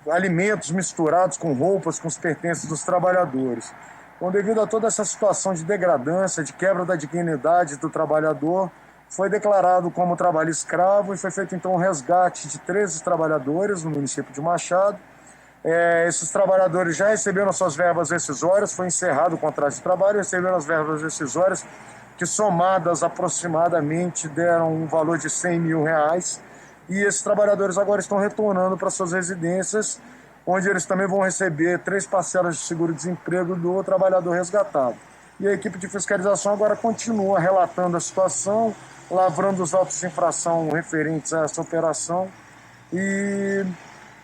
alimentos misturados com roupas, com os pertences dos trabalhadores. Então, devido a toda essa situação de degradância, de quebra da dignidade do trabalhador, foi declarado como trabalho escravo e foi feito então um resgate de 13 trabalhadores no município de Machado. Esses trabalhadores já receberam suas verbas rescisórias, foi encerrado o contrato de trabalho, receberam as verbas rescisórias que somadas aproximadamente deram um valor de R$100 mil. E esses trabalhadores agora estão retornando para suas residências, onde eles também vão receber 3 parcelas de seguro-desemprego do trabalhador resgatado. E a equipe de fiscalização agora continua relatando a situação, lavrando os autos de infração referentes a essa operação. E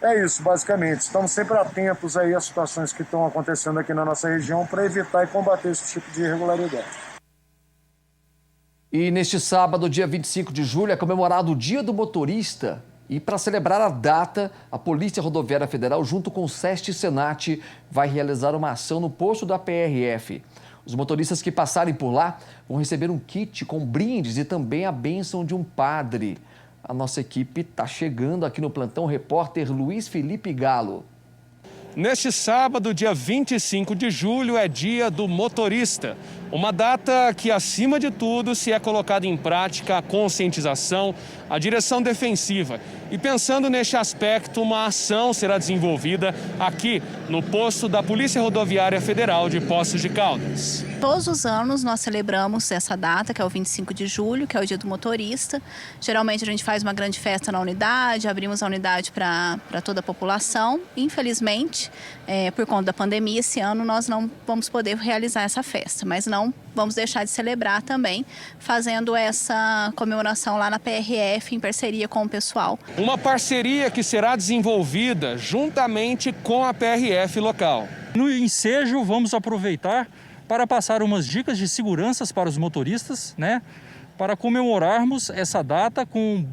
é isso, basicamente. Estamos sempre atentos aí às situações que estão acontecendo aqui na nossa região para evitar e combater esse tipo de irregularidade. E neste sábado, dia 25 de julho, é comemorado o Dia do Motorista. E para celebrar a data, a Polícia Rodoviária Federal, junto com o SEST e Senat, vai realizar uma ação no posto da PRF. Os motoristas que passarem por lá vão receber um kit com brindes e também a bênção de um padre. A nossa equipe está chegando aqui no plantão, o repórter Luiz Felipe Galo. Neste sábado, dia 25 de julho, é dia do motorista. Uma data que, acima de tudo, se é colocada em prática a conscientização, a direção defensiva. E pensando neste aspecto, uma ação será desenvolvida aqui no posto da Polícia Rodoviária Federal de Poços de Caldas. Todos os anos nós celebramos essa data, que é o 25 de julho, que é o Dia do Motorista. Geralmente a gente faz uma grande festa na unidade, abrimos a unidade para toda a população. Infelizmente, por conta da pandemia, esse ano nós não vamos poder realizar essa festa, mas não vamos deixar de celebrar também, fazendo essa comemoração lá na PRF, em parceria com o pessoal. Uma parceria que será desenvolvida juntamente com a PRF local. No ensejo, vamos aproveitar para passar umas dicas de segurança para os motoristas, né? Para comemorarmos essa data com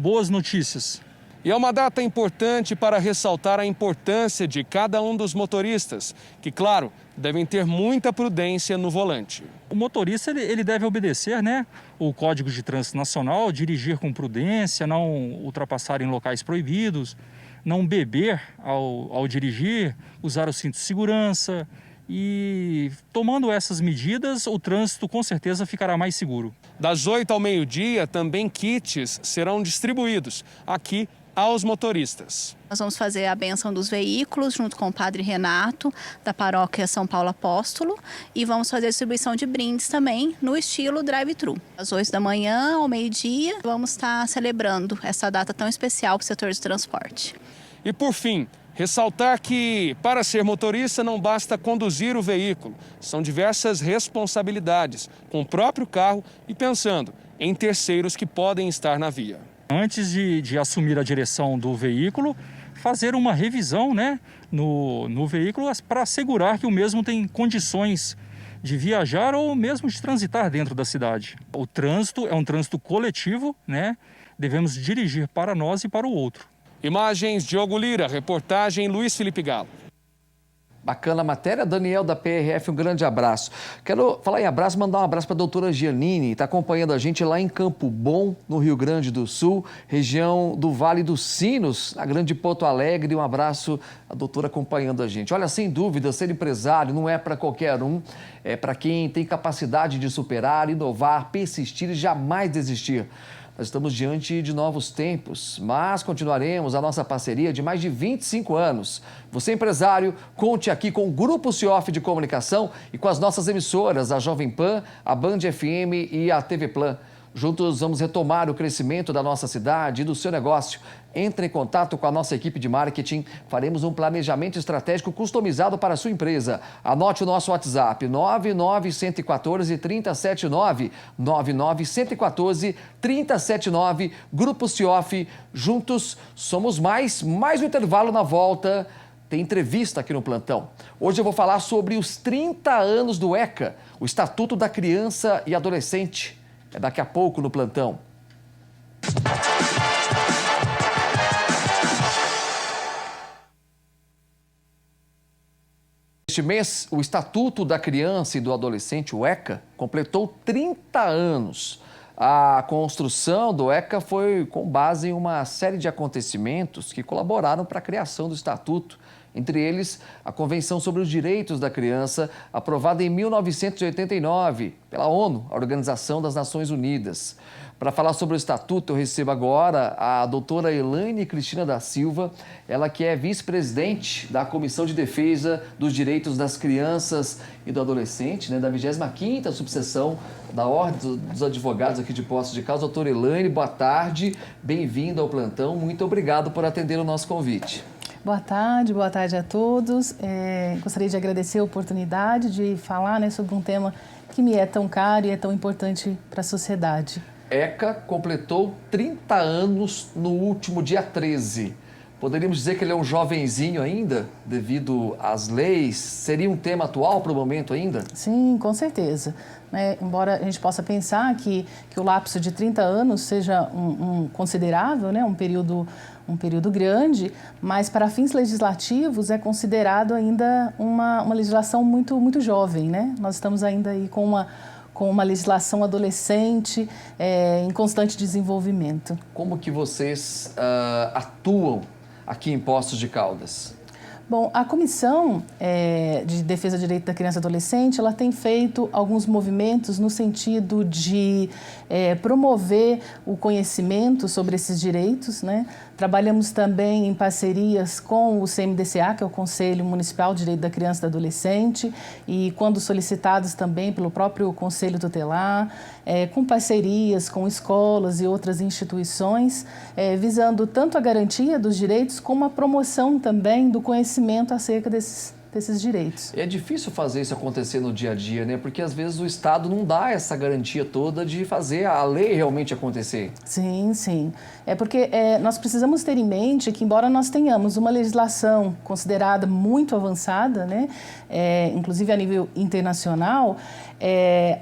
boas notícias. E é uma data importante para ressaltar a importância de cada um dos motoristas, que, claro, devem ter muita prudência no volante. O motorista ele deve obedecer, né, o Código de Trânsito Nacional, dirigir com prudência, não ultrapassar em locais proibidos, não beber ao dirigir, usar o cinto de segurança. E tomando essas medidas, o trânsito com certeza ficará mais seguro. Das 8 ao meio-dia, também kits serão distribuídos aqui aos motoristas. Nós vamos fazer a bênção dos veículos junto com o Padre Renato, da paróquia São Paulo Apóstolo, e vamos fazer a distribuição de brindes também no estilo drive-thru. Às 8 da manhã, ao meio-dia, vamos estar celebrando essa data tão especial para o setor de transporte. E por fim, ressaltar que, para ser motorista, não basta conduzir o veículo. São diversas responsabilidades com o próprio carro e pensando em terceiros que podem estar na via. Antes de assumir a direção do veículo, fazer uma revisão, né, no veículo para assegurar que o mesmo tem condições de viajar ou mesmo de transitar dentro da cidade. O trânsito é um trânsito coletivo, né? Devemos dirigir para nós e para o outro. Imagens Diogo Lira, reportagem Luiz Felipe Galo. Bacana a matéria. Daniel, da PRF, um grande abraço. Quero falar em abraço, mandar um abraço para a doutora Giannini, está acompanhando a gente lá em Campo Bom, no Rio Grande do Sul, região do Vale dos Sinos, na Grande Porto Alegre. Um abraço à doutora acompanhando a gente. Olha, sem dúvida, ser empresário não é para qualquer um, é para quem tem capacidade de superar, inovar, persistir e jamais desistir. Nós estamos diante de novos tempos, mas continuaremos a nossa parceria de mais de 25 anos. Você, empresário, conte aqui com o Grupo Cioff de Comunicação e com as nossas emissoras, a Jovem Pan, a Band FM e a TV Plan. Juntos vamos retomar o crescimento da nossa cidade e do seu negócio. Entre em contato com a nossa equipe de marketing. Faremos um planejamento estratégico customizado para a sua empresa. Anote o nosso WhatsApp, 99114-379. 99114-379. Grupo Cioff. Juntos somos mais. Mais um intervalo na volta. Tem entrevista aqui no Plantão. Hoje eu vou falar sobre os 30 anos do ECA, o Estatuto da Criança e Adolescente. É daqui a pouco no Plantão. Este mês, o Estatuto da Criança e do Adolescente, o ECA, completou 30 anos. A construção do ECA foi com base em uma série de acontecimentos que colaboraram para a criação do Estatuto. Entre eles, a Convenção sobre os Direitos da Criança, aprovada em 1989 pela ONU, a Organização das Nações Unidas. Para falar sobre o Estatuto, eu recebo agora a doutora Elaine Cristina da Silva, ela que é vice-presidente da Comissão de Defesa dos Direitos das Crianças e do Adolescente, da 25ª subseção da Ordem dos Advogados aqui de Poços de Caldas. Doutora Elaine, boa tarde, bem-vinda ao Plantão, muito obrigado por atender o nosso convite. Boa tarde a todos. Gostaria de agradecer a oportunidade de falar sobre um tema que me é tão caro e é tão importante para a sociedade. ECA completou 30 anos no último dia 13. Poderíamos dizer que ele é um jovenzinho ainda, devido às leis? Seria um tema atual para o momento ainda? Sim, com certeza. Embora a gente possa pensar que o lapso de 30 anos seja um considerável, um período grande, mas para fins legislativos é considerado ainda uma legislação muito, muito jovem, Nós estamos ainda aí com uma legislação adolescente em constante desenvolvimento. Como que vocês atuam aqui em Poços de Caldas? Bom, a Comissão de Defesa do Direito da Criança e Adolescente, ela tem feito alguns movimentos no sentido de promover o conhecimento sobre esses direitos, Trabalhamos também em parcerias com o CMDCA, que é o Conselho Municipal de Direito da Criança e do Adolescente, e quando solicitados também pelo próprio Conselho Tutelar, com parcerias com escolas e outras instituições, visando tanto a garantia dos direitos como a promoção também do conhecimento acerca desses direitos. É difícil fazer isso acontecer no dia a dia, Porque às vezes o Estado não dá essa garantia toda de fazer a lei realmente acontecer. Sim, sim. É porque nós precisamos ter em mente que, embora nós tenhamos uma legislação considerada muito avançada, inclusive a nível internacional,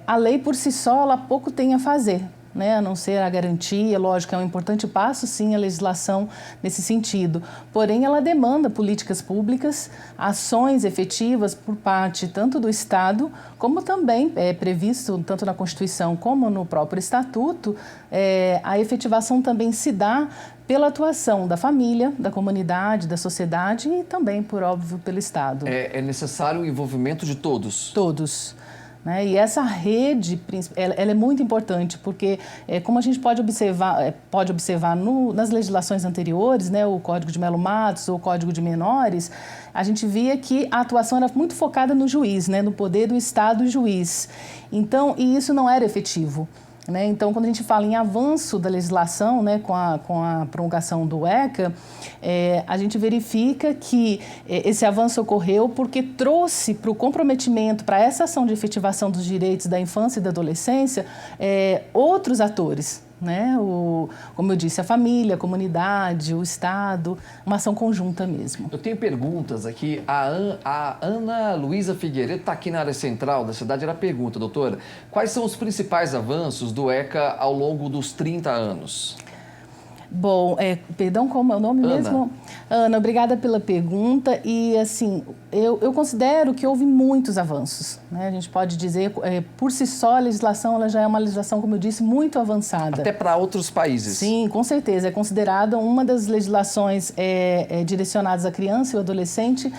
a lei por si só ela pouco tem a fazer. A não ser a garantia, lógico, é um importante passo, sim, a legislação nesse sentido. Porém, ela demanda políticas públicas, ações efetivas por parte tanto do Estado, como também é previsto, tanto na Constituição como no próprio Estatuto, a efetivação também se dá pela atuação da família, da comunidade, da sociedade e também, por óbvio, pelo Estado. É necessário o envolvimento de todos? Todos. E essa rede, ela é muito importante, porque, como a gente pode observar nas legislações anteriores, o Código de Melo Matos ou o Código de Menores, a gente via que a atuação era muito focada no juiz, no poder do Estado e juiz. Então, e isso não era efetivo. Então, quando a gente fala em avanço da legislação, com a promulgação do ECA, a gente verifica que esse avanço ocorreu porque trouxe para o comprometimento, para essa ação de efetivação dos direitos da infância e da adolescência, outros atores. Como eu disse, a família, a comunidade, o Estado, uma ação conjunta mesmo. Eu tenho perguntas aqui. A Ana Luísa Figueiredo está aqui na área central da cidade. Ela pergunta, doutora, quais são os principais avanços do ECA ao longo dos 30 anos? Bom, perdão, como é o nome mesmo? Ana, obrigada pela pergunta. E, assim, eu considero que houve muitos avanços, né? A gente pode dizer, por si só, a legislação ela já é uma legislação, como eu disse, muito avançada. Até para outros países. Sim, com certeza. É considerada uma das legislações direcionadas à criança e ao adolescente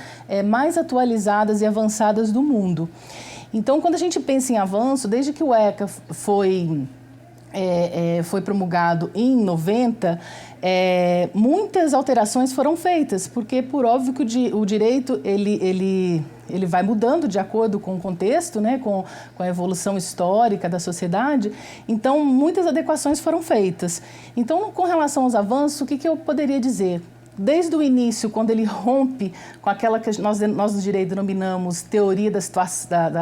mais atualizadas e avançadas do mundo. Então, quando a gente pensa em avanço, desde que o ECA foi promulgado em 90, muitas alterações foram feitas, porque por óbvio que o direito ele vai mudando de acordo com o contexto, né, com a evolução histórica da sociedade. Então, muitas adequações foram feitas. Então, com relação aos avanços, o que eu poderia dizer? Desde o início, quando ele rompe com aquela que nós no direito denominamos teoria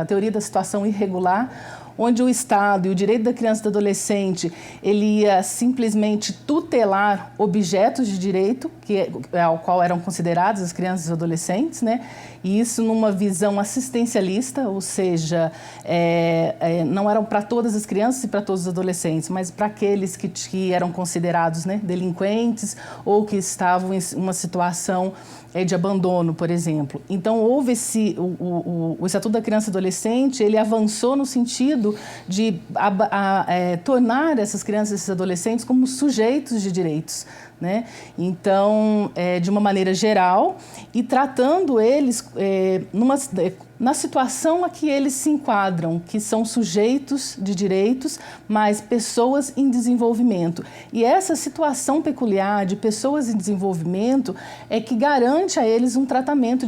teoria da situação irregular, onde o Estado e o direito da criança e do adolescente, ele ia simplesmente tutelar objetos de direito, ao qual eram consideradas as crianças e os adolescentes, né? E isso numa visão assistencialista, ou seja, não eram para todas as crianças e para todos os adolescentes, mas para aqueles que eram considerados, né, delinquentes ou que estavam em uma situação de abandono, por exemplo. Então, houve o Estatuto da Criança e Adolescente, ele avançou no sentido de tornar essas crianças e esses adolescentes como sujeitos de direitos, né? Então, de uma maneira geral, e tratando eles na situação a que eles se enquadram, que são sujeitos de direitos, mas pessoas em desenvolvimento. E essa situação peculiar de pessoas em desenvolvimento é que garante a eles um tratamento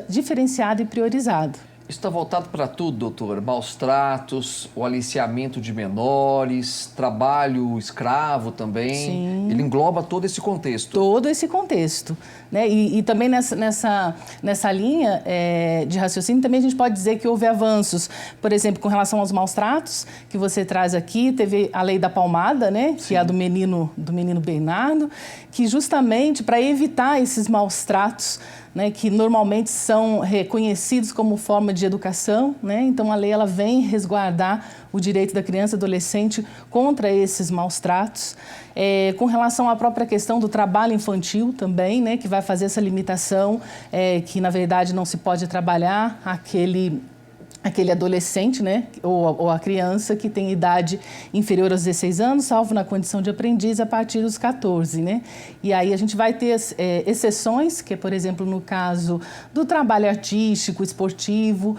diferenciado e priorizado. Isso está voltado para tudo, doutor? Maus tratos, o aliciamento de menores, trabalho escravo também. Sim. Ele engloba todo esse contexto. Todo esse contexto, né? E também nessa linha de raciocínio, também a gente pode dizer que houve avanços, por exemplo, com relação aos maus tratos, que você traz aqui, teve a lei da palmada, né? Que é a do menino Bernardo, que justamente para evitar esses maus tratos, né, que normalmente são reconhecidos como forma de educação, né? Então a lei ela vem resguardar o direito da criança e adolescente contra esses maus tratos. Com relação à própria questão do trabalho infantil também, né, que vai fazer essa limitação, que na verdade não se pode trabalhar aquele adolescente, né, ou a criança que tem idade inferior aos 16 anos, salvo na condição de aprendiz a partir dos 14, né? E aí a gente vai ter exceções, que é, por exemplo, no caso do trabalho artístico, esportivo,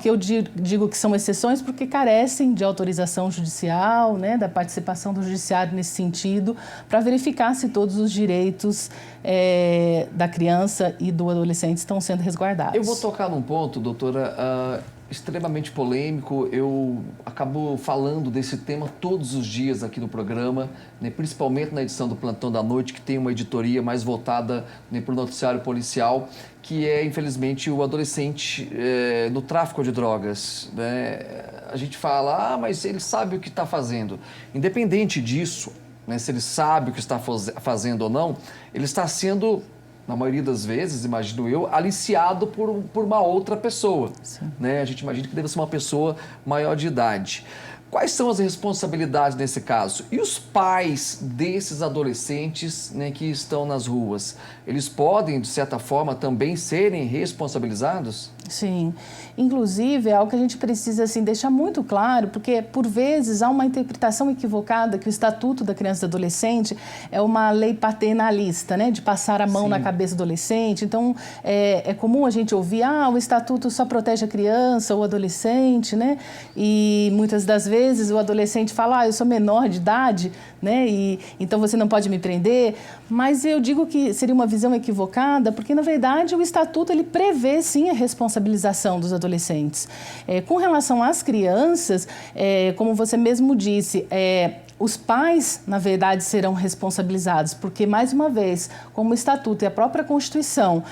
que eu digo que são exceções porque carecem de autorização judicial, né, da participação do judiciário nesse sentido, para verificar se todos os direitos da criança e do adolescente estão sendo resguardados. Eu vou tocar num ponto, doutora, extremamente polêmico. Eu acabo falando desse tema todos os dias aqui no programa, né, principalmente na edição do Plantão da Noite, que tem uma editoria mais voltada, né, para o noticiário policial, que é, infelizmente, o adolescente no tráfico de drogas, né? A gente fala, mas ele sabe o que está fazendo. Independente disso, né, se ele sabe o que está fazendo ou não, ele está sendo, na maioria das vezes, imagino eu, aliciado por uma outra pessoa, né? A gente imagina que deve ser uma pessoa maior de idade. Quais são as responsabilidades nesse caso? E os pais desses adolescentes, né, que estão nas ruas? Eles podem, de certa forma, também serem responsabilizados? Sim. Inclusive, é algo que a gente precisa assim, deixar muito claro, porque, por vezes, há uma interpretação equivocada que o Estatuto da Criança e do Adolescente é uma lei paternalista, né? De passar a mão na cabeça do adolescente. Então, é comum a gente ouvir, o Estatuto só protege a criança ou o adolescente, né? E, muitas das vezes, o adolescente fala, eu sou menor de idade, né? E então você não pode me prender. Mas eu digo que seria uma visão equivocada, porque, na verdade, o Estatuto ele prevê, sim, a responsabilização dos adolescentes. Com relação às crianças, como você mesmo disse, os pais, na verdade, serão responsabilizados, porque, mais uma vez, como o Estatuto e a própria Constituição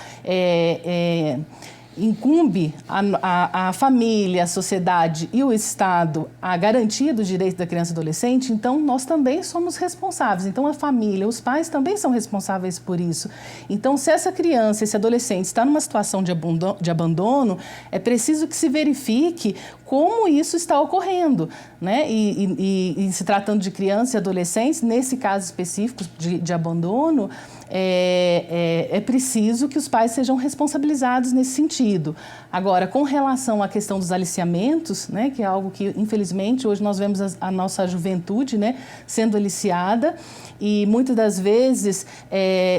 incumbe a família, a sociedade e o Estado a garantia do direito da criança e do adolescente, então nós também somos responsáveis. Então a família, os pais também são responsáveis por isso. Então, se essa criança, esse adolescente está numa situação de abandono, é preciso que se verifique como isso está ocorrendo, né? E se tratando de crianças e adolescentes, nesse caso específico de abandono, é preciso que os pais sejam responsabilizados nesse sentido. Agora, com relação à questão dos aliciamentos, né, que é algo que, infelizmente, hoje nós vemos a nossa juventude, né, sendo aliciada e muitas das vezes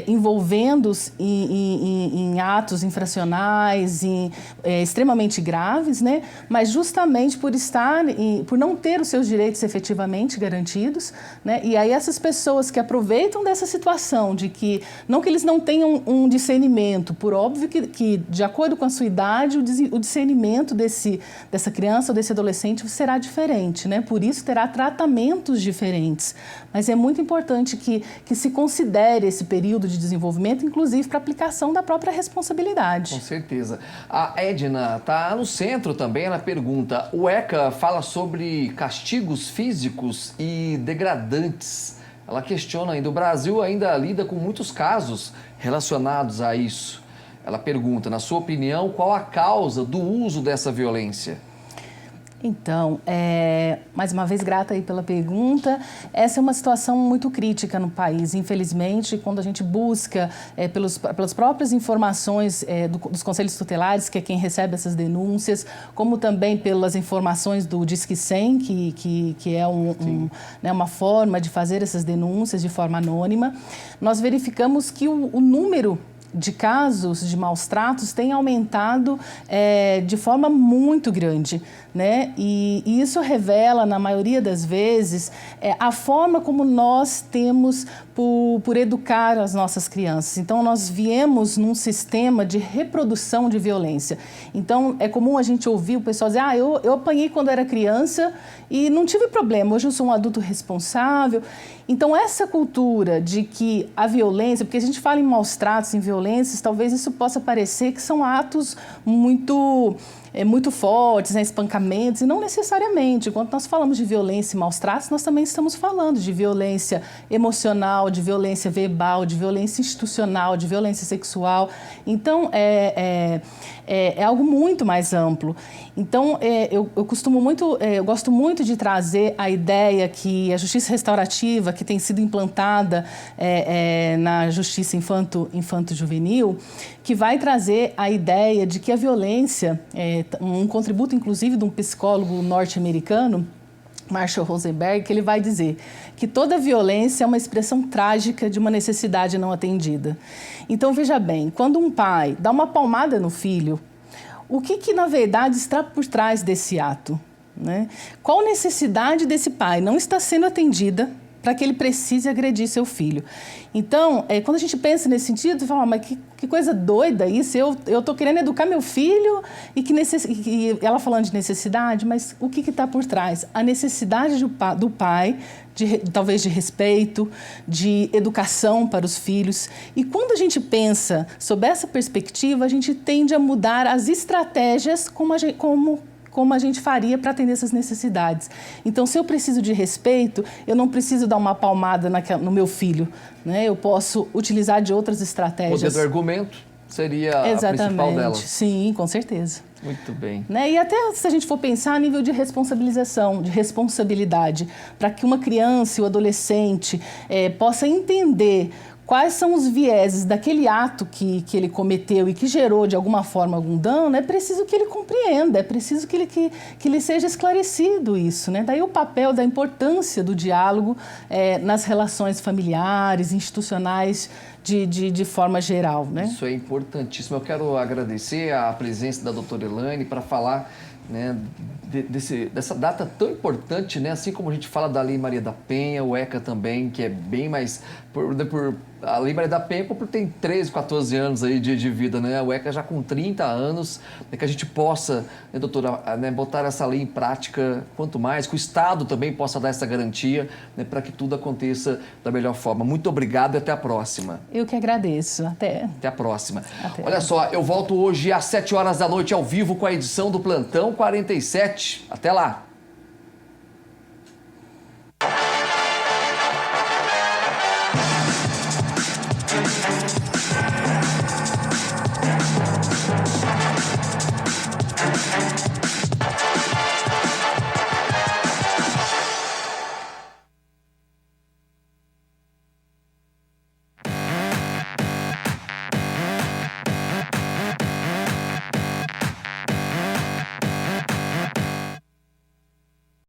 envolvendo-os em atos infracionais, extremamente graves, né, mas justamente por não ter os seus direitos efetivamente garantidos, né, e aí essas pessoas que aproveitam dessa situação de que, não que eles não tenham um discernimento, por óbvio que de acordo com a sua idade, o discernimento dessa criança ou desse adolescente será diferente, né? Por isso terá tratamentos diferentes. Mas é muito importante que se considere esse período de desenvolvimento, inclusive para aplicação da própria responsabilidade. Com certeza. A Edna está no centro também, ela pergunta, o ECA fala sobre castigos físicos e degradantes. Ela questiona ainda, o Brasil ainda lida com muitos casos relacionados a isso. Ela pergunta, na sua opinião, qual a causa do uso dessa violência? Então, mais uma vez, grata aí pela pergunta. Essa é uma situação muito crítica no país. Infelizmente, quando a gente busca pelas próprias informações dos conselhos tutelares, que é quem recebe essas denúncias, como também pelas informações do Disque 100, que é né, uma forma de fazer essas denúncias de forma anônima, nós verificamos que o número de casos de maus tratos tem aumentado de forma muito grande, né? E isso revela, na maioria das vezes, a forma como nós temos por educar as nossas crianças. Então, nós viemos num sistema de reprodução de violência. Então, é comum a gente ouvir o pessoal dizer, eu apanhei quando era criança e não tive problema, hoje eu sou um adulto responsável. Então, essa cultura de que a violência, porque a gente fala em maus tratos, em violências, talvez isso possa parecer que são atos muito fortes, né, espancamentos, e não necessariamente. Quando nós falamos de violência e maus tratos, nós também estamos falando de violência emocional, de violência verbal, de violência institucional, de violência sexual. Então, é algo muito mais amplo. Então, eu gosto muito de trazer a ideia que a justiça restaurativa, que tem sido implantada na justiça infanto-juvenil, que vai trazer a ideia de que a violência, um contributo inclusive de um psicólogo norte-americano, Marshall Rosenberg, que ele vai dizer que toda violência é uma expressão trágica de uma necessidade não atendida. Então, veja bem, quando um pai dá uma palmada no filho, o que na verdade está por trás desse ato, né? Qual necessidade desse pai não está sendo atendida para que ele precise agredir seu filho? Então, quando a gente pensa nesse sentido, você fala, mas que coisa doida isso, eu estou querendo educar meu filho e ela falando de necessidade, mas o que está por trás? A necessidade do pai, talvez de respeito, de educação para os filhos. E quando a gente pensa sob essa perspectiva, a gente tende a mudar as estratégias como a gente faria para atender essas necessidades. Então, se eu preciso de respeito, eu não preciso dar uma palmada no meu filho, né? Eu posso utilizar de outras estratégias. O poder do argumento seria a principal delas. Sim, com certeza. Muito bem. Né? E até se a gente for pensar a nível de responsabilização, de responsabilidade, para que uma criança e o adolescente possa entender quais são os vieses daquele ato que ele cometeu e que gerou, de alguma forma, algum dano, é preciso que ele compreenda, é preciso que ele seja esclarecido isso, né? Daí o papel da importância do diálogo nas relações familiares, institucionais, de forma geral, né? Isso é importantíssimo. Eu quero agradecer a presença da doutora Elaine para falar, né, dessa data tão importante, né? Assim como a gente fala da Lei Maria da Penha, o ECA também, que é bem mais... a Lei Maria da Penha tem 13, 14 anos aí de vida, né? O ECA já com 30 anos, né, que a gente possa, né, doutora, né, botar essa lei em prática, quanto mais, que o Estado também possa dar essa garantia, né, para que tudo aconteça da melhor forma. Muito obrigado e até a próxima. Eu que agradeço. Até a próxima. Até. Olha só, eu volto hoje às 7 horas da noite ao vivo com a edição do Plantão 47. Até lá!